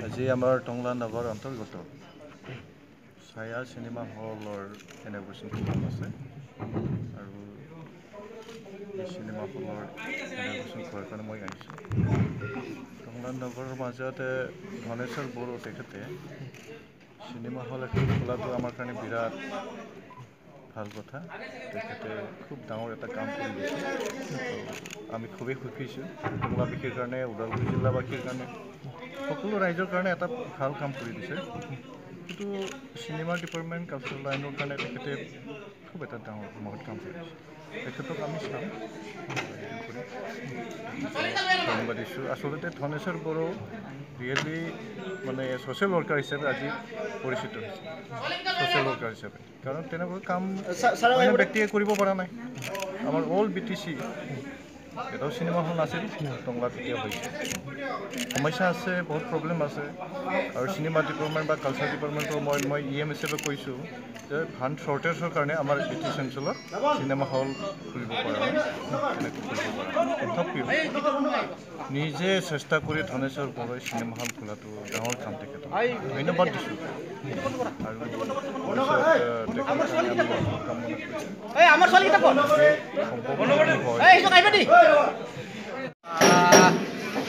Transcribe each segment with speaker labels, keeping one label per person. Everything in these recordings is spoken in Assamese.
Speaker 1: আজি আমাৰ টংলা নগৰ অন্তৰ্গত ছায়া চিনেমা হলৰ ইনগ্ৰেশ্যন প্ৰগ্ৰাম আছে আৰু এই চিনেমা হলৰ ইনগ্ৰেশ্যন কৰাৰ কাৰণে মই আহিছোঁ। টংলা নগৰৰ মাজতে ধনেশ্বৰ বড়ো তেখেতে চিনেমা হল এখন খোলাটো আমাৰ কাৰণে বিৰাট ভাল কথা। তেখেতে খুব ডাঙৰ এটা কাম কৰি দিছে। আমি খুবেই সুখী হৈছোঁ। টংলাবাসীৰ কাৰণে, ওদালগুৰি জিলাবাসীৰ কাৰণে, সকলো ৰাইজৰ কাৰণে এটা ভাল কাম কৰি দিছে। কিন্তু চিনেমা ডিপাৰ্টমেণ্ট কালচাৰেল লাইনৰ কাৰণে তেখেতে খুব এটা ডাঙৰ মহৎ কাম কৰি দিছে। তেখেতক আমি চাম, ধন্যবাদ দিছোঁ। আচলতে ধনেশ্বৰ বড়ো ৰিয়েলি মানে ছ'চিয়েল ৱৰ্কাৰ হিচাপে আজি পৰিচিত হৈছে, ছ'চিয়েল ৱৰ্কাৰ হিচাপে। কাৰণ তেনেকুৱা কাম অন্য ব্যক্তিয়ে কৰিব পৰা নাই। আমাৰ অল BTC এটাও চিনেমা হল নাছিল, টংলাত এতিয়া হৈছে। সমস্যা আছে, বহুত প্ৰব্লেম আছে। আৰু চিনেমা ডিপাৰ্টমেণ্ট বা কালচাৰ ডিপাৰ্টমেণ্টৰ মই EM হিচাপে কৈছোঁ যে ফাণ্ড শ্বৰ্টেজৰ কাৰণে আমাৰ BTC অঞ্চলত চিনেমা হল খুলিব পৰা নাই, তেনেকৈ খুলিব পৰা নাই। তথাপিও নিজে চেষ্টা কৰি ধনেশ্বৰ বড়োই চিনেমা হল খোলাটো ডাঙৰ কাম তেখেতক ধন্যবাদ দিছোঁ। আৰু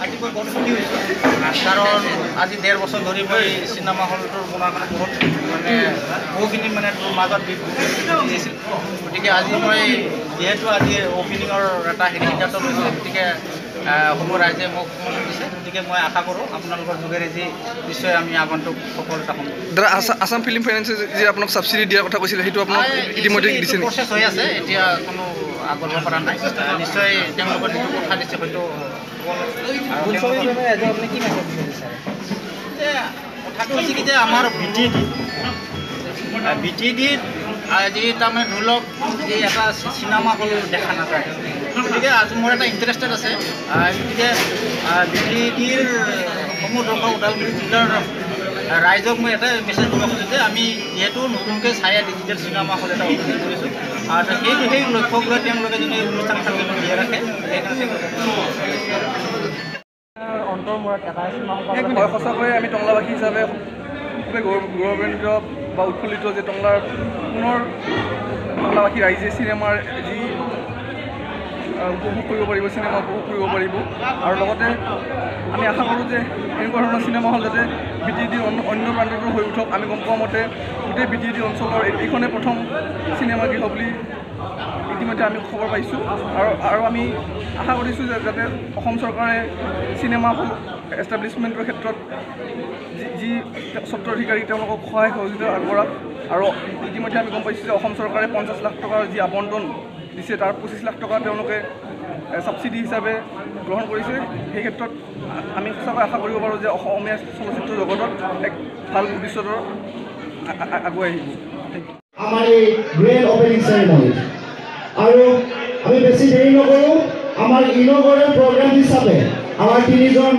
Speaker 2: আজি মই বহুত সুখী হৈছোঁ, কাৰণ আজি 1.5 বছৰ ধৰি মই চিনেমা হলটোৰ বনোৱাৰ কাৰণে বহুখিনি তোৰ মাজত আছিল। গতিকে আজি মই যিহেতু আজি অ'পেনিঙৰ এটা সিদ্ধান্ত লৈছোঁ, গতিকে সমূহ ৰাইজে মোক সমৰ্থন দিছে। গতিকে মই আশা কৰোঁ আপোনালোকৰ যোগেৰে যি নিশ্চয় আমি আগন্তুক সফলতা হ'ম।
Speaker 3: দাদা, আছাম ফিল্ম ফাইনেন্সে যে আপোনাক ছাবচিডি দিয়াৰ কথা কৈছিলে, সেইটো আপোনাক ইতিমধ্যে দিছে?
Speaker 2: প্ৰচেছ হৈ আছে, এতিয়া কোনো আগবঢ়াব পৰা নাই। নিশ্চয় তেওঁলোকৰ যিটো কথা দিছে হয়তো কথাটো হৈছে কি যে আমাৰ BTDত আজি তাৰমানে ধৰি লওক এই এটা চিনেমা হল দেখা নাযায়। গতিকে আজি মোৰ এটা ইণ্টাৰেষ্টেড আছে। গতিকে BTDৰ সমূহ দৰ্শক ওদালগুৰি জিলাৰ ৰাইজক মই এটা মেছেজ দিব খুজিছোঁ যে আমি যিহেতু নতুনকৈ ছায়া ডিজিটেল চিনেমা হল এটা অভিনয় কৰিছোঁ, আৰু সেই লক্ষ্যক লৈ তেওঁলোকে যদি অনুষ্ঠানখন দিয়ে ৰাখে,
Speaker 3: সঁচাকৈয়ে আমি টংলাবাসী হিচাপে খুবেই গৌৰৱান্বিত বা উৎফুল্লিত যে টংলাৰ পুনৰ টংলাবাসী ৰাইজে চিনেমাৰ যি উপভোগ কৰিব পাৰিব, চিনেমা উপভোগ কৰিব পাৰিব। আৰু লগতে আমি আশা কৰোঁ যে এনেকুৱা ধৰণৰ চিনেমা হল যাতে BTDৰ অন্য প্ৰান্ততো হৈ উঠক। আমি গম পোৱা মতে গোটেই BTD অঞ্চলৰ এইখনেই প্ৰথম চিনেমা গৃহ বুলি ইতিমধ্যে আমি খবৰ পাইছোঁ। আৰু আমি আশা কৰিছোঁ যে যাতে অসম চৰকাৰে চিনেমা হল এষ্টাব্লিছমেণ্টৰ ক্ষেত্ৰত যি স্বত্বাধিকাৰী তেওঁলোকক সহায় সহযোগিতা আগবঢ়াওক। আৰু ইতিমধ্যে আমি গম পাইছোঁ যে অসম চৰকাৰে 50 লাখ টকাৰ যি আবণ্টন দিছে, তাৰ 25 লাখ টকা তেওঁলোকে ছাবচিডি হিচাপে গ্ৰহণ কৰিছে। সেই ক্ষেত্ৰত আমি সঁচাকৈ আশা কৰিব পাৰোঁ যে অসমীয়া চলচ্চিত্ৰ জগতত এক ভাল ভৱিষ্যতৰ আগুৱাই আহিব।
Speaker 4: আমাৰ এই গ্ৰেণ্ড অপেনিং চেৰেমনি আৰু আমি বেছি দেৰি নকৰোঁ। আমাৰ ইন'গ্ৰেল প্ৰগ্ৰাম হিচাপে আমাৰ 3জন